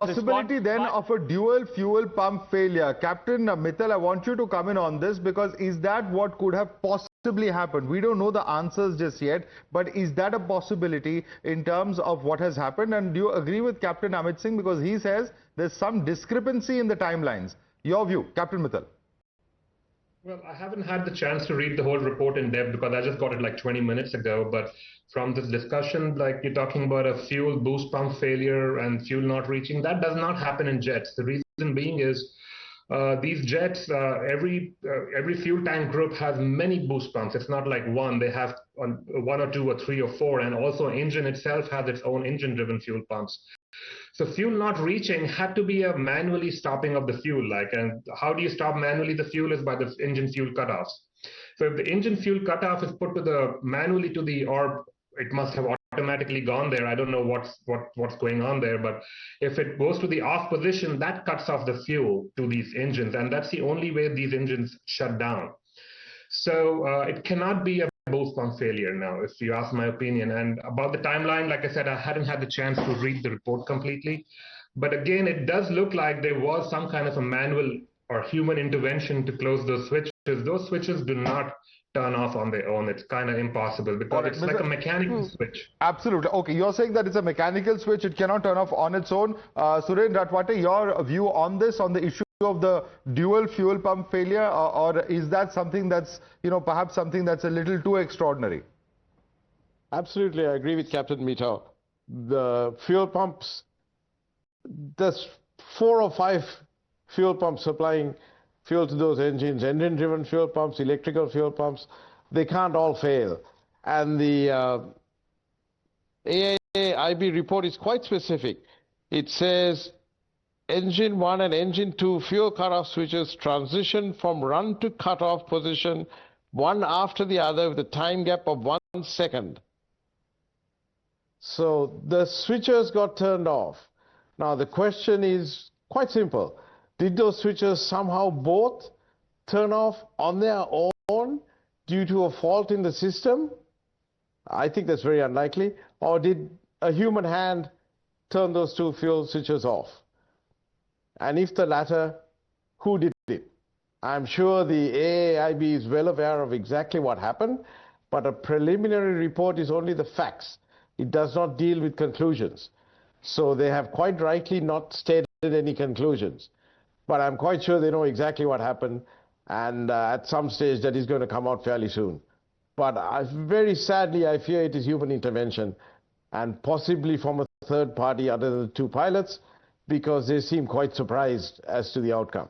possibility then of a dual fuel pump failure. Captain Mittal, I want you to come in on this, because is that what could have possibly happened? We don't know the answers just yet, but is that a possibility in terms of what has happened? And do you agree with Captain Amit Singh, because he says there's some discrepancy in the timelines? Your view, Captain Mittal. Well, I haven't had the chance to read the whole report in depth because I just got it like 20 minutes ago. But from this discussion, like you're talking about a fuel boost pump failure and fuel not reaching, that does not happen in jets. The reason being is these jets, every fuel tank group has many boost pumps. It's not like one. They have one or two or three or four. And also engine itself has its own engine-driven fuel pumps. So fuel not reaching had to be a manually stopping of the fuel. And how do you stop manually the fuel is by the engine fuel cutoffs. So if the engine fuel cutoff is put to the manually to the, or it must have automatically gone there. I don't know what's going on there, but if it goes to the off position, that cuts off the fuel to these engines, and that's the only way these engines shut down. So it cannot be a boost pump failure now, if you ask my opinion. And about the timeline, like I said, I hadn't had the chance to read the report completely. But again, it does look like there was some kind of a manual or human intervention to close those switches. Those switches do not turn off on their own. It's kind of impossible because it's like a mechanical switch. Absolutely. Okay, you're saying that it's a mechanical switch. It cannot turn off on its own. Suren Ratwate, your view on this, on the issue of the dual fuel pump failure, or is that something that's, perhaps something that's a little too extraordinary? Absolutely, I agree with Captain Mittal. The fuel pumps, there's 4 or 5 fuel pumps supplying fuel to those engines, engine-driven fuel pumps, electrical fuel pumps. They can't all fail. And the AAIB report is quite specific. It says engine 1 and engine 2 fuel cutoff switches transition from run to cutoff position one after the other with a time gap of 1 second. So the switches got turned off. Now the question is quite simple. Did those switches somehow both turn off on their own due to a fault in the system? I think that's very unlikely. Or did a human hand turn those 2 fuel switches off? And if the latter, who did it? I'm sure the AAIB is well aware of exactly what happened, but a preliminary report is only the facts. It does not deal with conclusions. So they have quite rightly not stated any conclusions. But I'm quite sure they know exactly what happened, and at some stage that is going to come out fairly soon. But very sadly, I fear it is human intervention, and possibly from a third party other than the 2 pilots, because they seem quite surprised as to the outcome.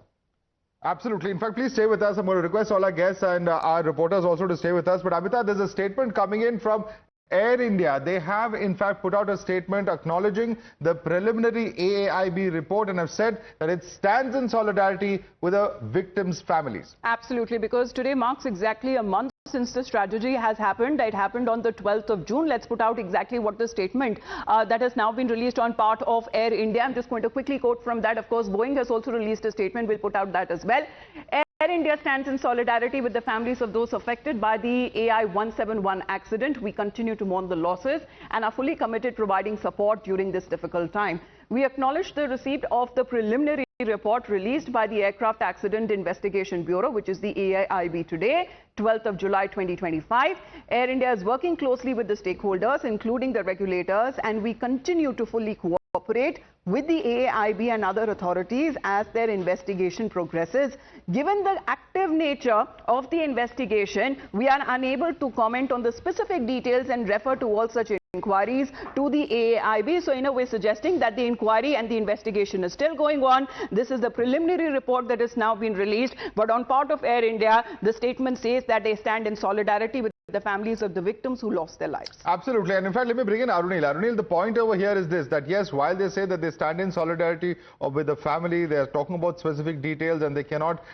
Absolutely. In fact, please stay with us. I'm going to request all our guests and our reporters also to stay with us. But Amita, there's a statement coming in from Air India. They have in fact put out a statement acknowledging the preliminary AAIB report and have said that it stands in solidarity with the victims' families. Absolutely, because today marks exactly a month since this tragedy has happened. It happened on the 12th of June. Let's put out exactly what the statement that has now been released on part of Air India. I'm just going to quickly quote from that. Of course, Boeing has also released a statement. We'll put out that as well. Air India stands in solidarity with the families of those affected by the AI-171 accident. We continue to mourn the losses and are fully committed providing support during this difficult time. We acknowledge the receipt of the preliminary report released by the Aircraft Accident Investigation Bureau, which is the AAIB today, 12th of July 2025. Air India is working closely with the stakeholders, including the regulators, and we continue to fully cooperate with the AAIB and other authorities as their investigation progresses. Given the active nature of the investigation, we are unable to comment on the specific details and refer to all such inquiries to the AAIB. So in a way suggesting that the inquiry and the investigation is still going on. This is the preliminary report that has now been released. But on part of Air India, the statement says that they stand in solidarity with the families of the victims who lost their lives. Absolutely. And in fact, let me bring in Arunil. Arunil, the point over here is this, that yes, while they say that they stand in solidarity with the family, they are talking about specific details and they cannot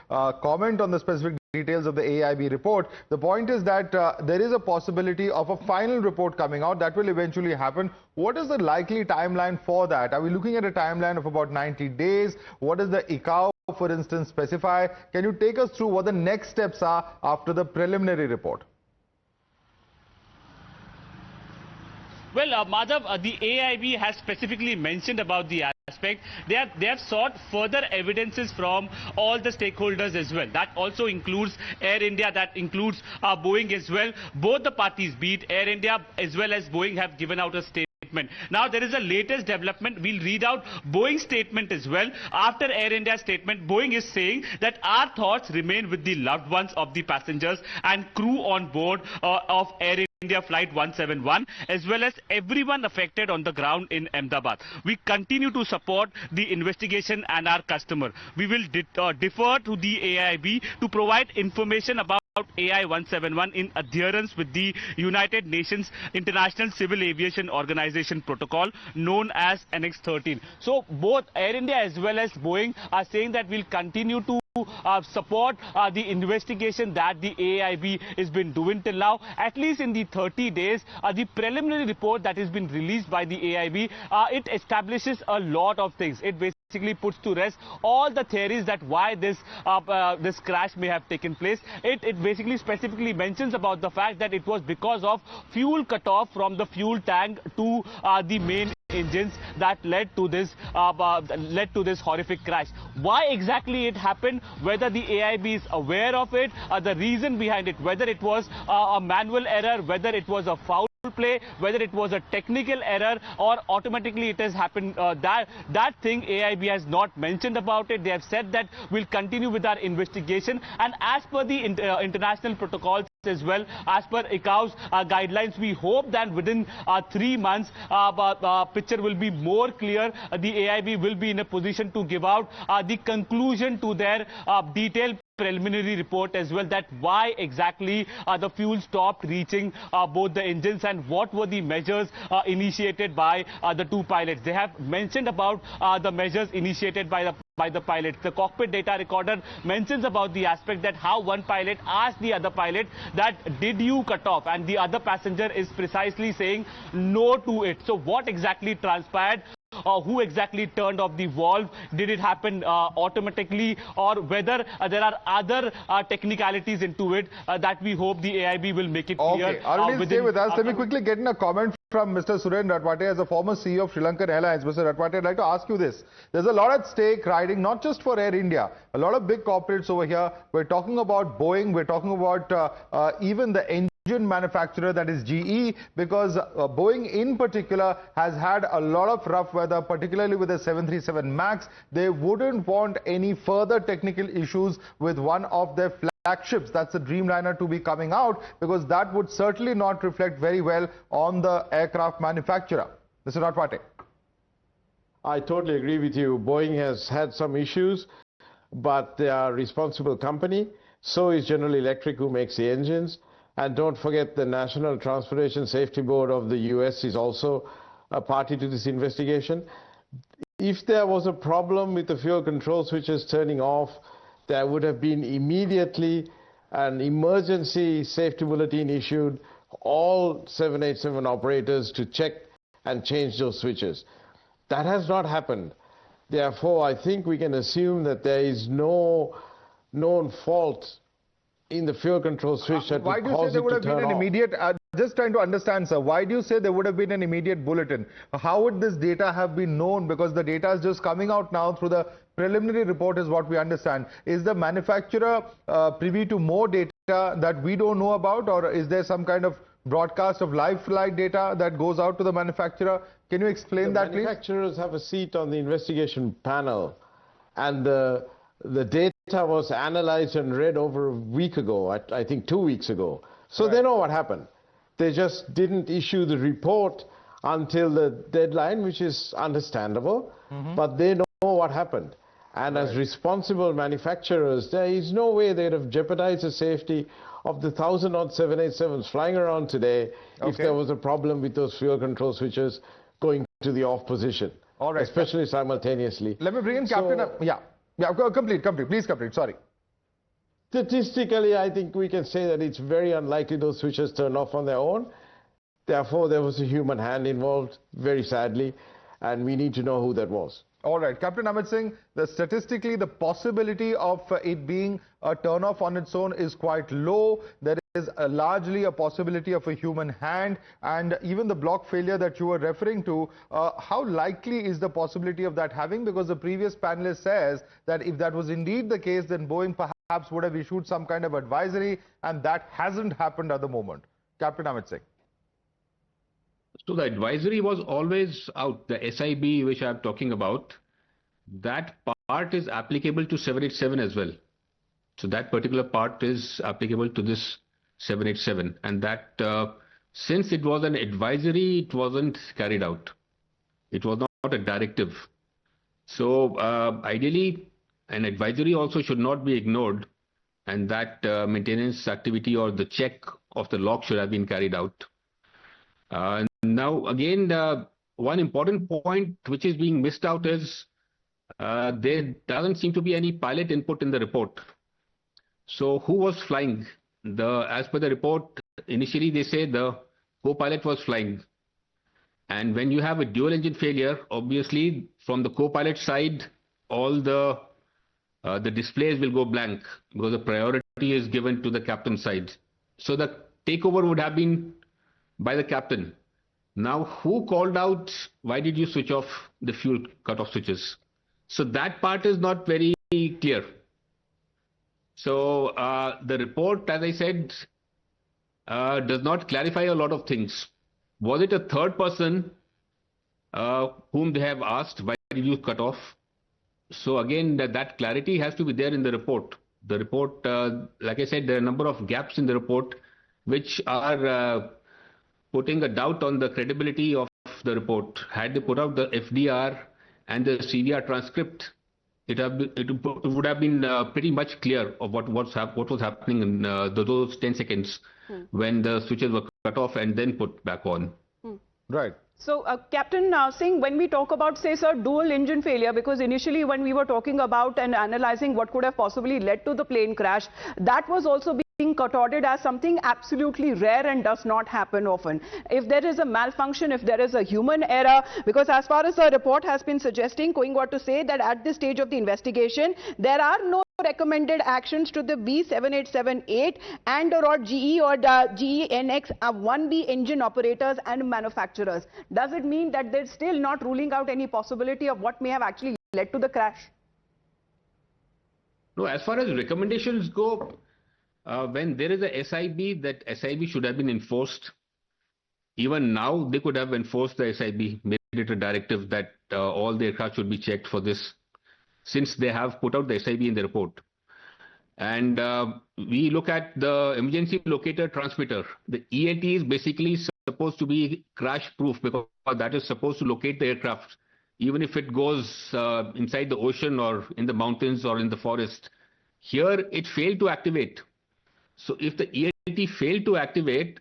comment on the specific details of the AAIB report. The point is that there is a possibility of a final report coming out that will eventually happen. What is the likely timeline for that? Are we looking at a timeline of about 90 days? What does the ICAO, for instance, specify? Can you take us through what the next steps are after the preliminary report? Well, Madhav, the AAIB has specifically mentioned about the aspect, they have sought further evidences from all the stakeholders as well. That also includes Air India, that includes Boeing as well. Both the parties, be it Air India as well as Boeing, have given out a statement. Now there is a latest development. We'll read out Boeing's statement as well. After Air India's statement, Boeing is saying that our thoughts remain with the loved ones of the passengers and crew on board of Air India Flight 171, as well as everyone affected on the ground in Ahmedabad. We continue to support the investigation and our customer. We will defer to the AAIB to provide information about AI-171 in adherence with the United Nations International Civil Aviation Organization protocol known as Annex 13. So both Air India as well as Boeing are saying that we'll continue to support the investigation that the AAIB has been doing till now. At least in the 30 days, the preliminary report that has been released by the AAIB, it establishes a lot of things. It basically puts to rest all the theories that why this crash may have taken place. It basically specifically mentions about the fact that it was because of fuel cutoff from the fuel tank to the main engines that led to this horrific crash. Why exactly it happened, whether the AIB is aware of it, the reason behind it, whether it was a manual error, whether it was a foul play, whether it was a technical error or automatically it has happened, that thing AIB has not mentioned about it. They have said that we'll continue with our investigation, and as per the international protocols as well, as per ICAO's guidelines, we hope that within 3 months picture will be more clear. The AIB will be in a position to give out the conclusion to their detailed preliminary report as well, that why exactly the fuel stopped reaching both the engines and what were the measures initiated by the two pilots. They have mentioned about the measures initiated by the pilots. The cockpit data recorder mentions about the aspect that how one pilot asked the other pilot that did you cut off, and the other passenger is precisely saying no to it. So what exactly transpired? Who exactly turned off the valve? Did it happen automatically, or whether there are other technicalities into it that we hope the AIB will make it clear. Okay, Arun, stay with us. Let me quickly get in a comment from Mr. Suren Ratwate as a former CEO of Sri Lankan Airlines. Mr. Ratwate, I'd like to ask you this. There's a lot at stake riding, not just for Air India, a lot of big corporates over here. We're talking about Boeing, we're talking about even the engine manufacturer, that is GE, because Boeing in particular has had a lot of rough weather, particularly with the 737 MAX. They wouldn't want any further technical issues with one of their flagships, that's the Dreamliner, to be coming out, because that would certainly not reflect very well on the aircraft manufacturer. Mr. Ratwate. I totally agree with you. Boeing has had some issues, but they are a responsible company. So is General Electric, who makes the engines. And don't forget, the National Transportation Safety Board of the US is also a party to this investigation. If there was a problem with the fuel control switches turning off, there would have been immediately an emergency safety bulletin issued, all 787 operators to check and change those switches. That has not happened. Therefore, I think we can assume that there is no known fault in the fuel control switch that why would do you cause say there it would to have been turn an off. immediate, just trying to understand, sir, why do you say there would have been an immediate bulletin? How would this data have been known? Because the data is just coming out now through the preliminary report is what we understand. Is the manufacturer privy to more data that we don't know about, or is there some kind of broadcast of live flight data that goes out to the manufacturer? Can you explain that, please? Manufacturers have a seat on the investigation panel, and the data was analyzed and read over a week ago, I think 2 weeks ago. So Right. They know what happened. They just didn't issue the report until the deadline, which is understandable, but they know what happened. And as responsible manufacturers, there is no way they'd have jeopardized the safety of the 1,000-odd 787s flying around today if there was a problem with those fuel control switches going to the off position, All right. especially simultaneously. Let me bring in Captain. Complete. Please complete. Sorry. Statistically, I think we can say that it's very unlikely those switches turn off on their own. Therefore, there was a human hand involved, very sadly, and we need to know who that was. All right, Captain Amit Singh, statistically, the possibility of it being a turn-off on its own is quite low. There is largely a possibility of a human hand, and even the block failure that you were referring to, how likely is the possibility of that having? Because the previous panelist says that if that was indeed the case, then Boeing perhaps would have issued some kind of advisory, and that hasn't happened at the moment. Captain Amit Singh. So the advisory was always out. The SIB, which I'm talking about, that part is applicable to 787 as well. So that particular part is applicable to this 787. And that since it was an advisory, it wasn't carried out. It was not a directive. So ideally, an advisory also should not be ignored, and that maintenance activity or the check of the log should have been carried out. Now, again, one important point which is being missed out is there doesn't seem to be any pilot input in the report. So who was flying? As per the report, initially they say the co-pilot was flying. And when you have a dual engine failure, obviously from the co-pilot side, all the displays will go blank because the priority is given to the captain side. So the takeover would have been by the captain. Now, who called out, why did you switch off the fuel cutoff switches? So that part is not very clear. So the report, as I said, does not clarify a lot of things. Was it a third person whom they have asked, why did you cut off? So again, that clarity has to be there in the report. The report, like I said, there are a number of gaps in the report which are putting a doubt on the credibility of the report. Had they put out the FDR and the CVR transcript, it would have been pretty much clear of what was happening in those 10 seconds when the switches were cut off and then put back on. Right. So, Captain Singh, when we talk about, say, sir, dual engine failure, because initially when we were talking about and analyzing what could have possibly led to the plane crash, that was also being categorized as something absolutely rare and does not happen often. If there is a malfunction, if there is a human error, because as far as the report has been suggesting, going on to say that at this stage of the investigation, there are no recommended actions to the B7878 and or GE or the GE NX 1B engine operators and manufacturers. Does it mean that they're still not ruling out any possibility of what may have actually led to the crash? No, as far as recommendations go, when there is a SIB, that SIB should have been enforced. Even now, they could have enforced the SIB, made it a directive that all the aircraft should be checked for this, since they have put out the SIB in the report. And we look at the emergency locator transmitter. The ELT is basically supposed to be crash proof because that is supposed to locate the aircraft, even if it goes inside the ocean or in the mountains or in the forest. Here, it failed to activate. So if the ELT failed to activate,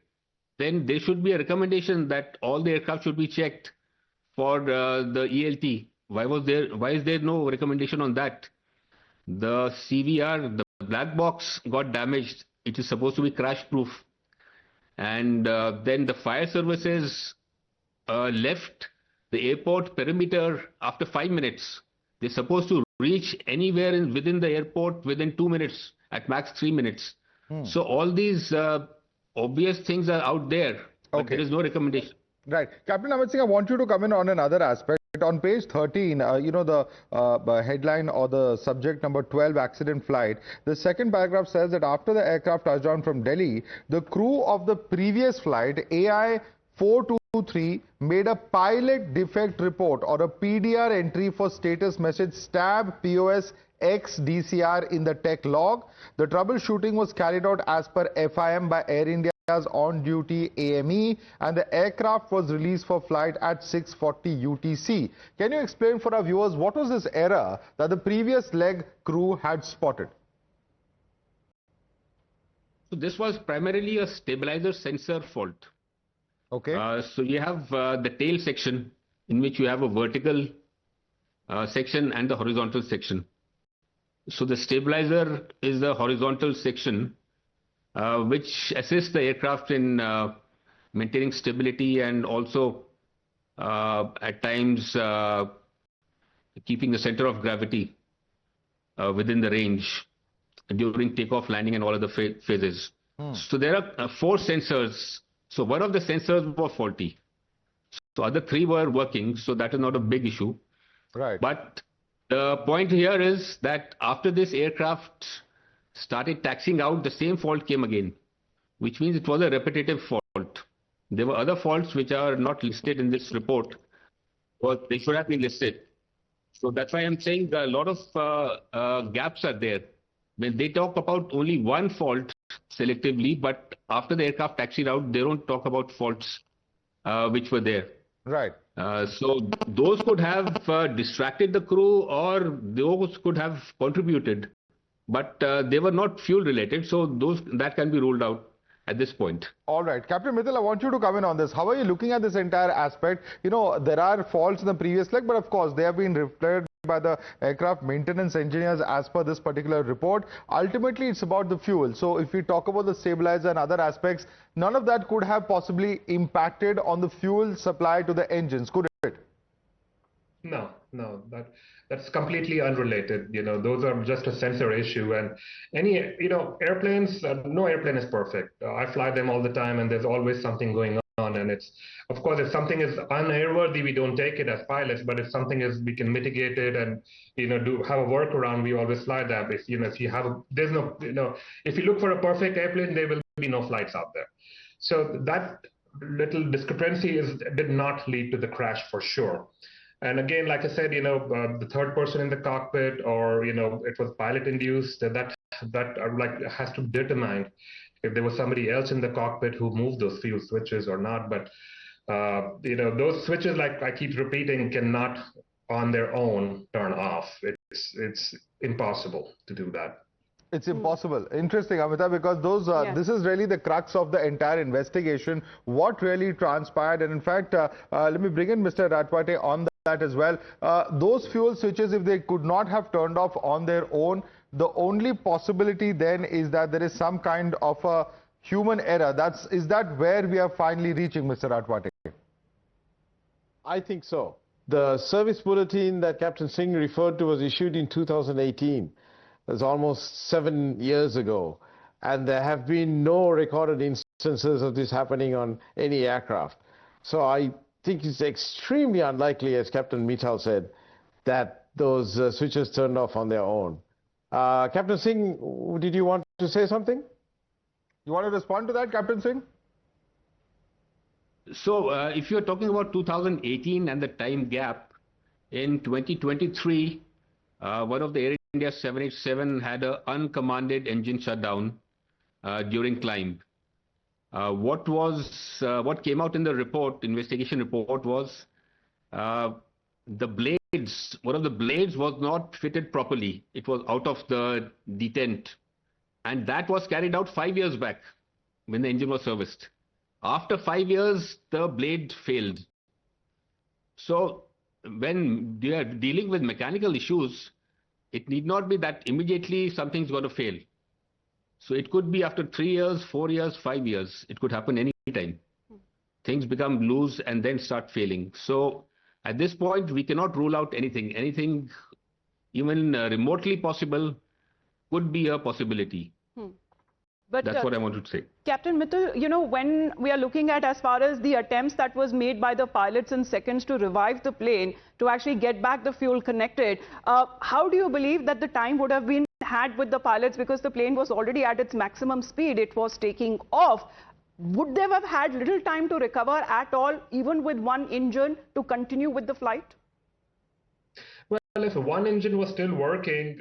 then there should be a recommendation that all the aircraft should be checked for the ELT. Why is there no recommendation on that? The CVR, the black box got damaged. It is supposed to be crash proof. And then the fire services left the airport perimeter after 5 minutes. They're supposed to reach anywhere within the airport within 2 minutes, at max 3 minutes. So all these obvious things are out there, but there is no recommendation. Right. Captain Amit Singh, I want you to come in on another aspect. On page 13, you know, the headline or the subject number 12, accident flight, the second paragraph says that after the aircraft touched down from Delhi, the crew of the previous flight, AI-171, made a pilot defect report or a PDR entry for status message stab POS X DCR in the tech log. The troubleshooting was carried out as per FIM by Air India's on-duty AME, and the aircraft was released for flight at 6:40 UTC. Can you explain for our viewers what was this error that the previous leg crew had spotted? So this was primarily a stabilizer sensor fault. Okay. So you have the tail section in which you have a vertical section and the horizontal section. So the stabilizer is the horizontal section which assists the aircraft in maintaining stability and also at times keeping the center of gravity within the range during takeoff, landing, and all other phases. So there are 4 sensors. So one of the sensors was faulty. So other 3 were working. So that is not a big issue. Right. But the point here is that after this aircraft started taxiing out, the same fault came again, which means it was a repetitive fault. There were other faults which are not listed in this report, but they should have been listed. So that's why I'm saying a lot of gaps are there. When they talk about only one fault selectively, but after the aircraft taxied out, they don't talk about faults which were there. Right. So those could have distracted the crew, or those could have contributed, but they were not fuel related. So that can be ruled out at this point. All right. Captain Mittal, I want you to come in on this. How are you looking at this entire aspect? You know, there are faults in the previous leg, but of course, they have been repaired by the aircraft maintenance engineers as per this particular report. Ultimately, it's about the fuel. So if we talk about the stabilizer and other aspects, none of that could have possibly impacted on the fuel supply to the engines, could it? No, that's completely unrelated. You know, those are just a sensor issue. And any, airplanes, no airplane is perfect. I fly them all the time, and there's always something going on. And it's, of course, if something is unairworthy, we don't take it as pilots. But if something is, we can mitigate it and, have a workaround. We always fly that. If you have, there's no, if you look for a perfect airplane, there will be no flights out there. So that little discrepancy did not lead to the crash for sure. And again, like I said, the third person in the cockpit, or it was pilot induced. That has to be determined if there was somebody else in the cockpit who moved those fuel switches or not. But those switches, like I keep repeating, cannot on their own turn off. It's impossible to do that. It's impossible. Interesting, Amita, because this is really the crux of the entire investigation. What really transpired? And in fact, let me bring in Mr. Ratwate on that as well. Those fuel switches, if they could not have turned off on their own, the only possibility then is that there is some kind of a human error. Is that where we are finally reaching, Mr. Ratwate? I think so. The service bulletin that Captain Singh referred to was issued in 2018. That's almost 7 years ago. And there have been no recorded instances of this happening on any aircraft. So I think it's extremely unlikely, as Captain Mittal said, that those switches turned off on their own. Captain Singh, did you want to say something? You want to respond to that, Captain Singh? So if you're talking about 2018 and the time gap, in 2023, one of the Air India 787 had an uncommanded engine shutdown during climb. What came out in the investigation report was the blades, one of the blades was not fitted properly. It was out of the detent. And that was carried out 5 years back when the engine was serviced. After 5 years, the blade failed. So when they are dealing with mechanical issues, it need not be that immediately something's going to fail. So it could be after 3 years, 4 years, 5 years. It could happen any time. Things become loose and then start failing. So at this point, we cannot rule out anything. Anything even remotely possible could be a possibility. But that's what I wanted to say. Captain Mittal, when we are looking at as far as the attempts that was made by the pilots in seconds to revive the plane, to actually get back the fuel connected, how do you believe that the time would have been had with the pilots, because the plane was already at its maximum speed, it was taking off? Would they have had little time to recover at all, even with one engine, to continue with the flight? Well, if one engine was still working,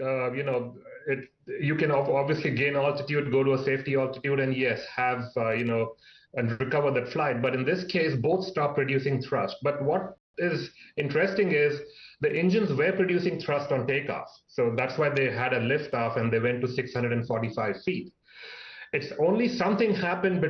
you can obviously gain altitude, go to a safety altitude, and yes, have, and recover that flight. But in this case, both stopped producing thrust. But what is interesting is the engines were producing thrust on takeoff. So that's why they had a liftoff and they went to 645 feet. It's only something happened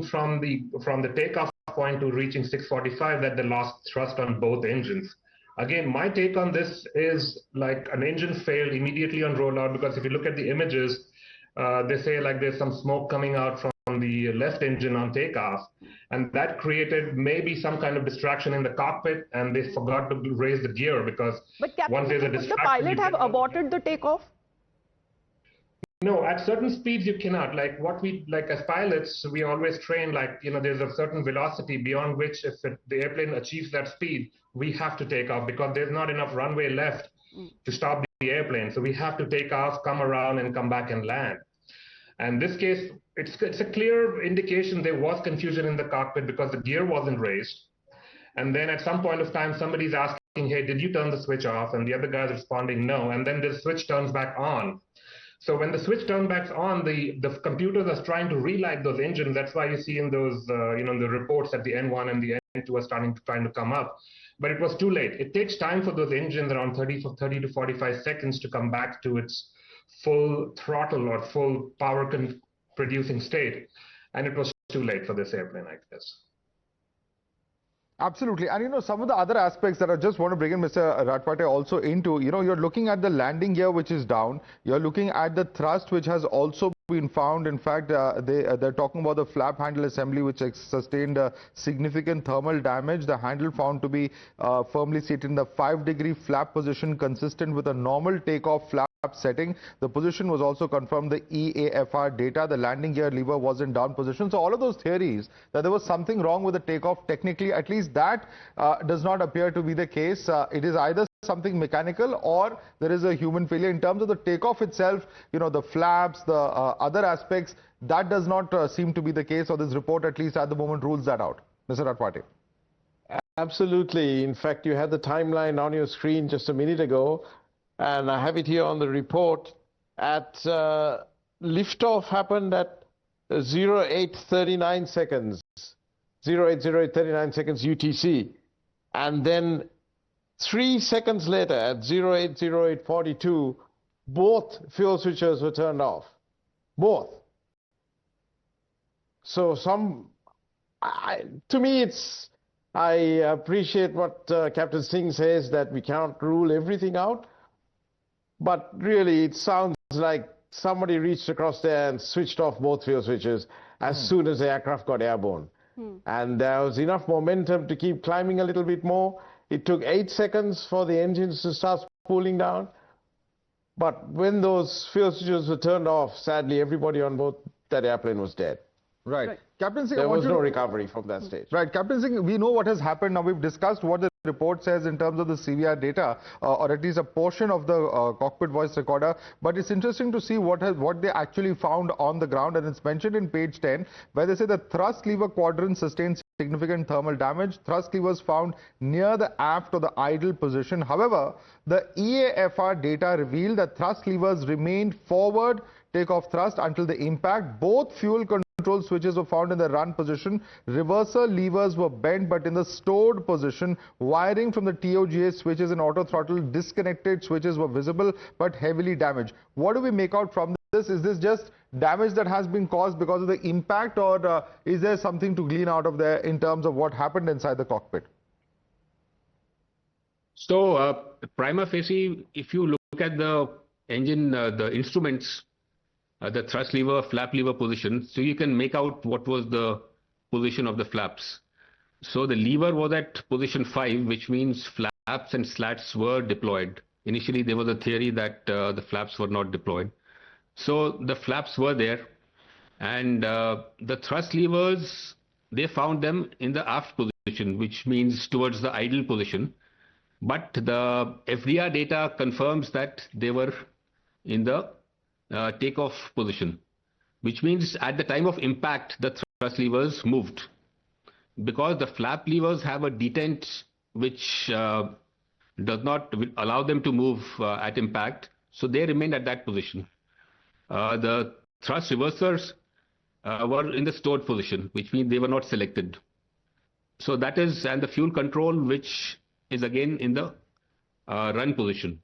from the takeoff point to reaching 645 that they lost thrust on both engines. Again, my take on this is like an engine failed immediately on rollout, because if you look at the images, they say like there's some smoke coming out from on the left engine on takeoff, and that created maybe some kind of distraction in the cockpit, and they forgot to raise the gear because But Captain, once there's a could the distraction, pilot have aborted the takeoff? no, at certain speeds you cannot. Like as pilots, we always train there's a certain velocity beyond which if the airplane achieves that speed, we have to take off because there's not enough runway left to stop the airplane. So we have to take off, come around, and come back and land. And this case, it's a clear indication there was confusion in the cockpit because the gear wasn't raised. And then at some point of time, somebody's asking, hey, did you turn the switch off? And the other guy's responding, no. And then the switch turns back on. So when the switch turns back on, the computers are trying to relight those engines. That's why you see in those, the reports that the N1 and the N2 are trying to come up. But it was too late. It takes time for those engines around 30 to 45 seconds to come back to its full throttle or full power producing state. And it was too late for this airplane, I guess. Absolutely. And some of the other aspects that I just want to bring in Mr. Ratwate also into, you're looking at the landing gear, which is down. You're looking at the thrust, which has also been found. In fact, they're talking about the flap handle assembly, which sustained significant thermal damage. The handle found to be firmly seated in the 5-degree flap position, consistent with a normal takeoff flap setting. The position was also confirmed the EAFR data. The landing gear lever was in down position. So all of those theories that there was something wrong with the takeoff, technically, at least that does not appear to be the case. It is either something mechanical or there is a human failure. In terms of the takeoff itself, the flaps, the other aspects, that does not seem to be the case, or this report at least at the moment rules that out. Mr. Ratwate. Absolutely. In fact, you had the timeline on your screen just a minute ago, and I have it here on the report. At liftoff happened at 08:39 seconds, 08:39 seconds UTC, and then 3 seconds later at 08:08:42, both fuel switches were turned off. Both. So to me, I appreciate what Captain Singh says, that we can't rule everything out. But really, it sounds like somebody reached across there and switched off both fuel switches as soon as the aircraft got airborne. And there was enough momentum to keep climbing a little bit more. It took 8 seconds for the engines to start cooling down. But when those fuel switches were turned off, sadly, everybody on board that airplane was dead. Right. Captain Singh, there was no recovery from that stage. Right. Captain Singh, we know what has happened. Now, we've discussed what the report says in terms of the CVR data, or at least a portion of the cockpit voice recorder. But it's interesting to see what they actually found on the ground. And it's mentioned in page 10, where they say the thrust lever quadrant sustained significant thermal damage. Thrust levers found near the aft or the idle position. However, the EAFR data revealed that thrust levers remained forward takeoff thrust until the impact. Both fuel control switches were found in the run position. Reversal levers were bent but in the stored position. Wiring from the TOGA switches and auto throttle disconnected switches were visible but heavily damaged. What do we make out from this? Is this just damage that has been caused because of the impact, or is there something to glean out of there in terms of what happened inside the cockpit? So prima facie, if you look at the engine, the instruments, the thrust lever, flap lever position, so you can make out what was the position of the flaps. So the lever was at position 5, which means flaps and slats were deployed. Initially, there was a theory that the flaps were not deployed. So the flaps were there, and the thrust levers, they found them in the aft position, which means towards the idle position. But the FDR data confirms that they were in the takeoff position, which means at the time of impact, the thrust levers moved. Because the flap levers have a detent which does not allow them to move at impact, so they remained at that position. The thrust reversers were in the stored position, which means they were not selected. So that is, and the fuel control, which is again in the run position.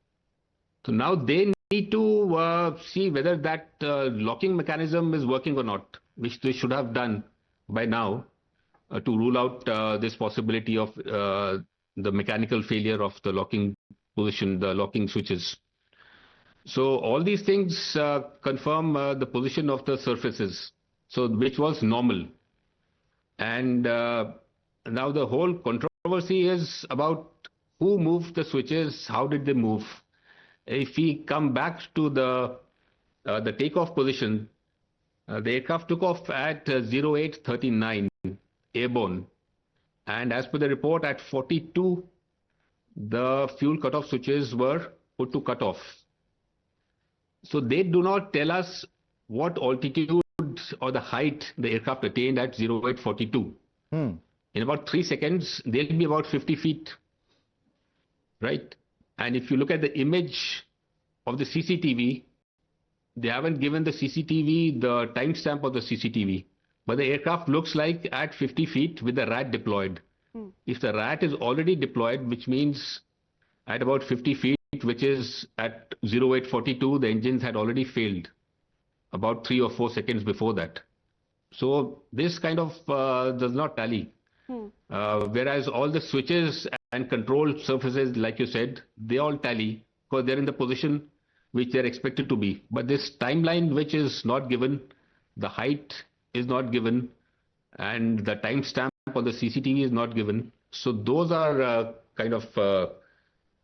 So now they need to see whether that locking mechanism is working or not, which they should have done by now to rule out this possibility of the mechanical failure of the locking position, the locking switches. So all these things confirm the position of the surfaces. so which was normal. And now the whole controversy is about who moved the switches, how did they move. If we come back to the takeoff position, the aircraft took off at 0839 airborne, and as per the report at 42, the fuel cutoff switches were put to cutoff. So they do not tell us what altitude or the height the aircraft attained at 0842. In about 3 seconds, they'll be about 50 feet, right? And if you look at the image of the CCTV, they haven't given the CCTV the timestamp of the CCTV, but the aircraft looks like at 50 feet with the RAT deployed. If the RAT is already deployed, which means at about 50 feet, which is at 0842, the engines had already failed about 3 or 4 seconds before that. So this kind of does not tally. Whereas all the switches and control surfaces, like you said, they all tally because they're in the position which they're expected to be. But this timeline which is not given, the height is not given, and the timestamp on the CCTV is not given. So those are kind of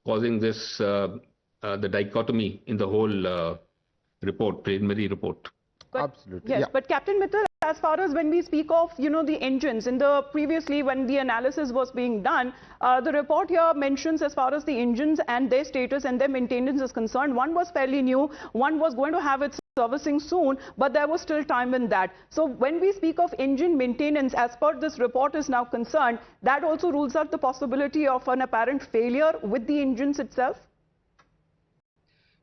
causing this the dichotomy in the whole report, preliminary report. But, Absolutely. Yes, Yeah. but Captain Mittal, as far as when we speak of, the engines, previously when the analysis was being done, the report here mentions as far as the engines and their status and their maintenance is concerned, one was fairly new, one was going to have its servicing soon, but there was still time in that. So when we speak of engine maintenance, as per this report is now concerned, that also rules out the possibility of an apparent failure with the engines itself?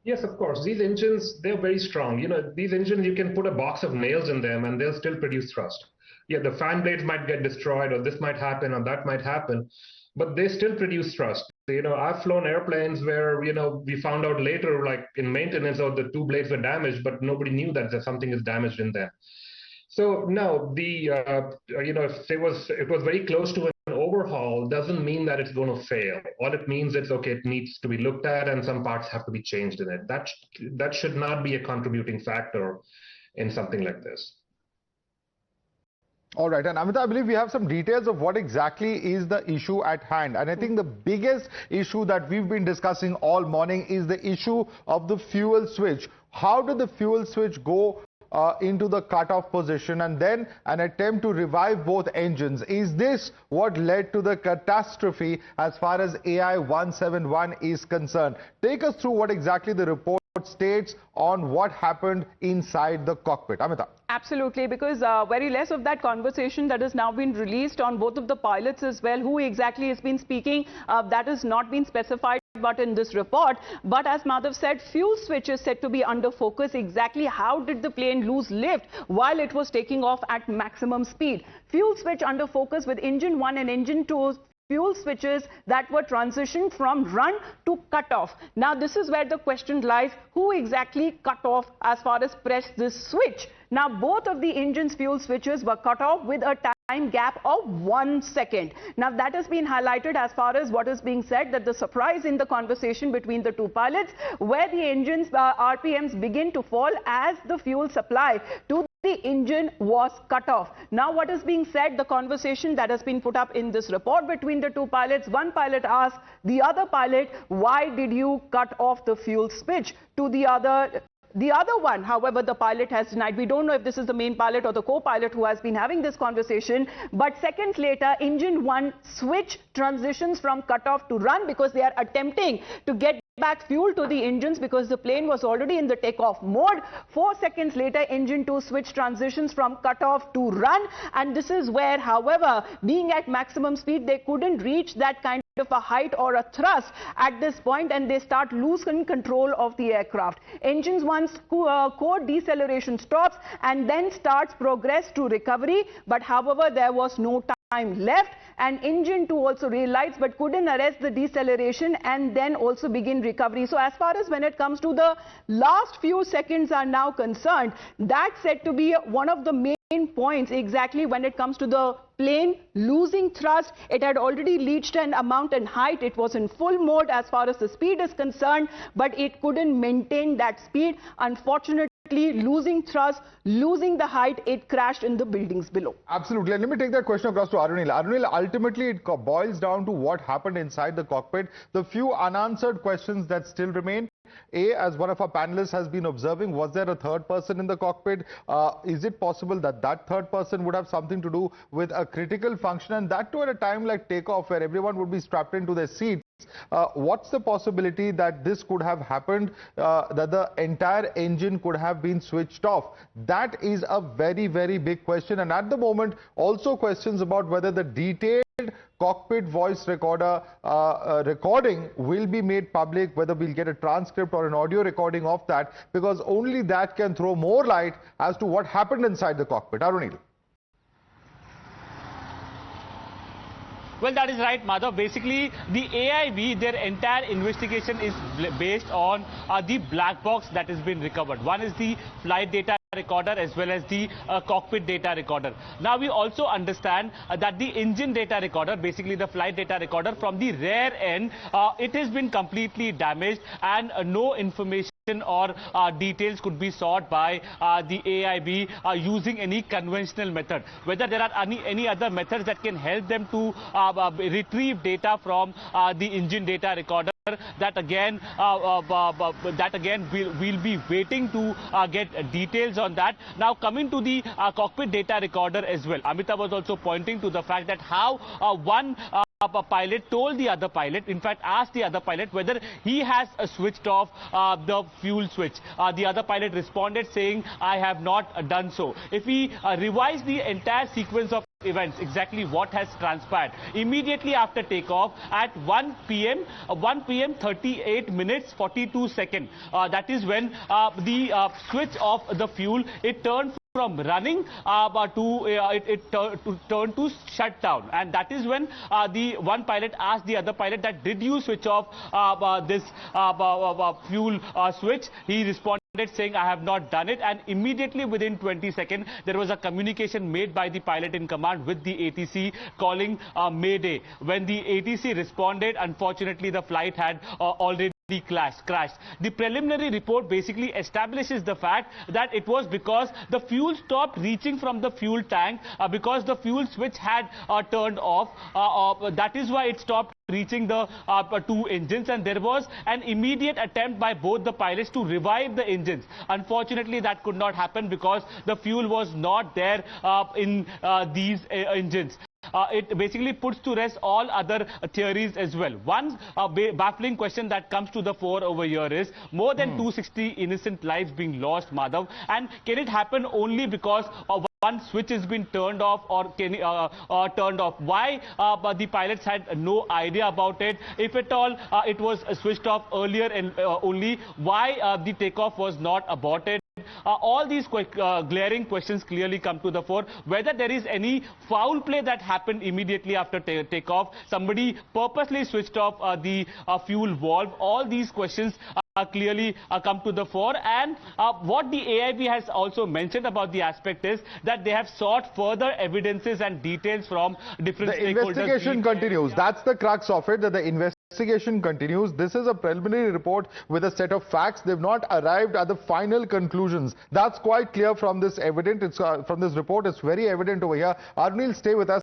Yes, of course. These engines, they're very strong. These engines, you can put a box of nails in them and they'll still produce thrust. Yeah, the fan blades might get destroyed, or this might happen, or that might happen, but they still produce thrust. I've flown airplanes where, we found out later, like in maintenance, or the 2 blades were damaged, but nobody knew that something is damaged in them. So no, if it was very close to an overhaul, doesn't mean that it's going to fail. All it means is, okay, it needs to be looked at and some parts have to be changed in it. That should not be a contributing factor in something like this. All right, and Amita, I believe we have some details of what exactly is the issue at hand. And I think the biggest issue that we've been discussing all morning is the issue of the fuel switch. How did the fuel switch go into the cutoff position and then an attempt to revive both engines? Is this what led to the catastrophe as far as AI-171 is concerned? Take us through what exactly the report states on what happened inside the cockpit. Amita. Absolutely, because very less of that conversation that has now been released on both of the pilots as well, who exactly has been speaking, that has not been specified but in this report. But as Madhav said, fuel switch is said to be under focus. Exactly how did the plane lose lift while it was taking off at maximum speed? Fuel switch under focus with engine 1 and engine 2 fuel switches that were transitioned from run to cutoff. Now this is where the question lies, who exactly cut off as far as pressed this switch? Now both of the engine's fuel switches were cut off with a time gap of 1 second. Now that has been highlighted as far as what is being said, that the surprise in the conversation between the 2 pilots, where the engine's RPMs begin to fall as the fuel supply to the engine was cut off. Now what is being said, the conversation that has been put up in this report between the 2 pilots, one pilot asked the other pilot, why did you cut off the fuel switch? To the other one, however, the pilot has denied. We don't know if this is the main pilot or the co-pilot who has been having this conversation. But seconds later, engine 1 switch transitions from cutoff to run because they are attempting to get back fuel to the engines because the plane was already in the takeoff mode. 4 seconds later, engine 2 switch transitions from cutoff to run. And this is where, however, being at maximum speed, they couldn't reach that kind of a height or a thrust at this point, and they start losing control of the aircraft. Engines 1's core deceleration stops and then starts progress to recovery, but however there was no time left, and engine 2 also realized but couldn't arrest the deceleration and then also begin recovery. So as far as when it comes to the last few seconds are now concerned, that's said to be one of the main points exactly when it comes to the plane losing thrust. It had already reached an amount in height. It was in full mode as far as the speed is concerned, but it couldn't maintain that speed. Unfortunately, losing thrust, losing the height, it crashed in the buildings below. Absolutely. And let me take that question across to Arunil. Arunil, ultimately it boils down to what happened inside the cockpit. The few unanswered questions that still remain. A, as one of our panelists has been observing, was there a third person in the cockpit? Is it possible that that third person would have something to do with a critical function, and that too at a time like takeoff where everyone would be strapped into their seats? What's the possibility that this could have happened, that the entire engine could have been switched off? That is a very, very big question. And at the moment, also questions about whether the detailed cockpit voice recorder recording will be made public, whether we'll get a transcript or an audio recording of that, because only that can throw more light as to what happened inside the cockpit. Arunil. Well, that is right, Madhav. Basically, the AAIB, their entire investigation is based on the black box that has been recovered. One is the flight data recorder as well as the cockpit data recorder. Now, we also understand that the engine data recorder, basically the flight data recorder from the rear end, it has been completely damaged, and no information or details could be sought by the AAIB using any conventional method. Whether there are any other methods that can help them to retrieve data from the engine data recorder, that again we'll be waiting to get details on that. Now, coming to the cockpit data recorder as well, Amitabh was also pointing to the fact that how one a pilot told the other pilot, in fact asked the other pilot whether he has switched off the fuel switch. The other pilot responded saying, I have not done so. If we revise the entire sequence of events, exactly what has transpired immediately after takeoff at 1 p.m. 38 minutes 42 seconds, that is when the switch of the fuel, it turned from running to turn to shut down, and that is when the one pilot asked the other pilot that did you switch off this fuel switch. He responded saying I have not done it, and immediately within 20 seconds there was a communication made by the pilot in command with the ATC calling Mayday. When the ATC responded, unfortunately the flight had already crashed. The preliminary report basically establishes the fact that it was because the fuel stopped reaching from the fuel tank, because the fuel switch had turned off. That is why it stopped reaching the two engines, and there was an immediate attempt by both the pilots to revive the engines. Unfortunately, that could not happen because the fuel was not there in these engines. It basically puts to rest all other theories as well. One baffling question that comes to the fore over here is more than 260 innocent lives being lost, Madhav, and can it happen only because of one switch has been turned off, or turned off? Why the pilots had no idea about it? If at all it was switched off earlier and only, why the takeoff was not aborted? All these glaring questions clearly come to the fore. Whether there is any foul play that happened immediately after takeoff, somebody purposely switched off the fuel valve, all these questions clearly come to the fore. And what the AIB has also mentioned about the aspect is that they have sought further evidences and details from different stakeholders. The investigation continues. That's the crux of it, that the investigation continues. This is a preliminary report with a set of facts. They've not arrived at the final conclusions. That's quite clear from this from this report. It's very evident over here. Arunil, stay with us.